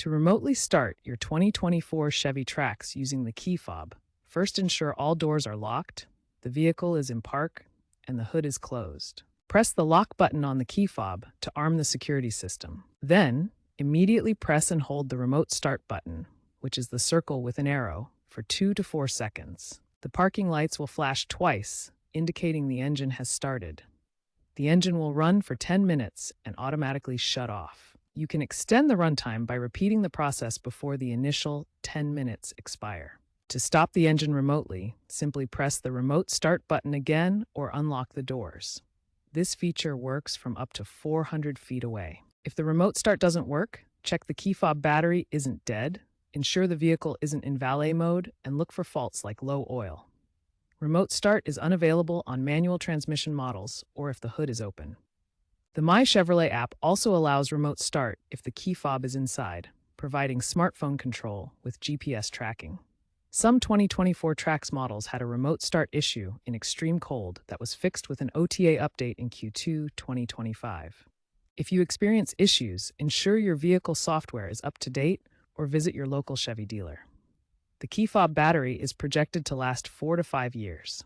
To remotely start your 2024 Chevy Trax using the key fob, first ensure all doors are locked, the vehicle is in park, and the hood is closed. Press the lock button on the key fob to arm the security system. Then, immediately press and hold the remote start button, which is the circle with an arrow, for 2 to 4 seconds. The parking lights will flash twice, indicating the engine has started. The engine will run for 10 minutes and automatically shut off. You can extend the runtime by repeating the process before the initial 10 minutes expire. To stop the engine remotely, simply press the remote start button again or unlock the doors. This feature works from up to 400 feet away. If the remote start doesn't work, check the key fob battery isn't dead, ensure the vehicle isn't in valet mode, and look for faults like low oil. Remote start is unavailable on manual transmission models or if the hood is open. The My Chevrolet app also allows remote start if the key fob is inside, providing smartphone control with GPS tracking. Some 2024 Trax models had a remote start issue in extreme cold that was fixed with an OTA update in Q2 2025. If you experience issues, ensure your vehicle software is up to date or visit your local Chevy dealer. The key fob battery is projected to last 4 to 5 years.